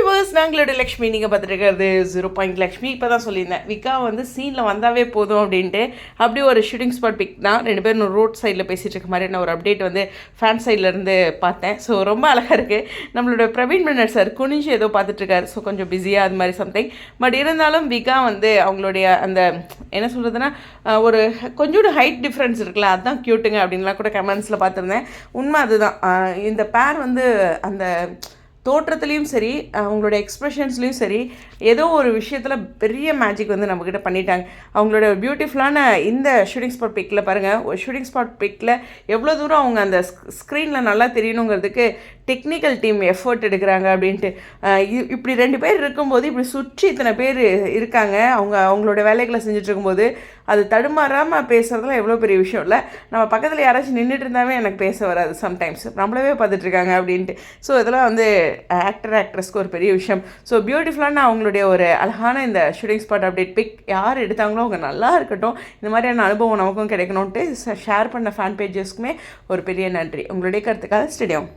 Viewers, நாங்களோட Lakshmi. நீங்கள் பார்த்துட்டு 0 point Lakshmi. இப்போ தான் சொல்லியிருந்தேன், விக்கா வந்து சீனில் வந்தாவே போதும் அப்படின்ட்டு. அப்படி ஒரு ஷூட்டிங் ஸ்பாட் பிக் தான். 2 பேரும் ரோட் சைடில் பேசிகிட்டு இருக்க மாதிரி நான் ஒரு அப்டேட் வந்து ஃபேன் சைட்லேருந்து பார்த்தேன். ஸோ ரொம்ப அழகாக இருக்குது. நம்மளோட பிரவீன் மன்னர் சார் குனிஞ்சு ஏதோ பார்த்துட்ருக்காரு. ஸோ கொஞ்சம் பிஸியாக அது மாதிரி சம்திங். பட் இருந்தாலும் விக்கா வந்து அவங்களுடைய அந்த என்ன சொல்கிறதுனா ஒரு கொஞ்சோண்டு ஹைட் டிஃப்ரென்ஸ் இருக்குல்ல, அதுதான் க்யூட்டுங்க அப்படின்லாம் கூட கமெண்ட்ஸில் பார்த்துருந்தேன். உண்மை அதுதான். இந்த பேர் வந்து அந்த தோற்றத்துலேயும் சரி, அவங்களோட எக்ஸ்ப்ரெஷன்ஸ்லேயும் சரி, ஏதோ ஒரு விஷயத்தில் பெரிய மேஜிக் வந்து நம்மக்கிட்ட பண்ணிட்டாங்க. அவங்களோட பியூட்டிஃபுல்லான இந்த ஷூட்டிங் ஸ்பாட் பிக்கில் பாருங்கள், ஒரு ஷூட்டிங் ஸ்பாட் பிக்கில் எவ்வளோ தூரம் அவங்க அந்த ஸ்க்ரீனில் நல்லா தெரியணுங்கிறதுக்கு டெக்னிக்கல் டீம் எஃபர்ட் எடுக்கிறாங்க அப்படின்ட்டு. இப்படி 2 பேர் இருக்கும்போது இப்படி சுற்றி இத்தனை பேர் இருக்காங்க. அவங்களோட வேலைகளை செஞ்சுட்டு இருக்கும்போது அது தடுமாறாமல் பேசுகிறதுலாம் எவ்வளோ பெரிய விஷயம் இல்லை. நம்ம பக்கத்தில் யாராச்சும் நின்றுட்டு இருந்தாவே எனக்கு பேச வராது சம்டைம்ஸ், நம்மளவே பார்த்துட்ருக்காங்க அப்படின்ட்டு. ஸோ இதெல்லாம் வந்து ஆக்ட்ரஸ்க்கு ஒரு பெரிய விஷயம். ஸோ பியூட்டிஃபுல்லான அவங்களுடைய ஒரு அழகான இந்த ஷூட்டிங் ஸ்பாட் அப்டேட் பிக் யார் எடுத்தாங்களோ அவங்க நல்லா இருக்கட்டும், இந்த மாதிரியான அனுபவம் நமக்கும் கிடைக்கணும்ன்ட்டு ஷேர் பண்ண ஃபேன் பேஜஸ்க்குமே ஒரு பெரிய நன்றி. உங்களுடைய கருத்துக்காக ஸ்டேடியம்.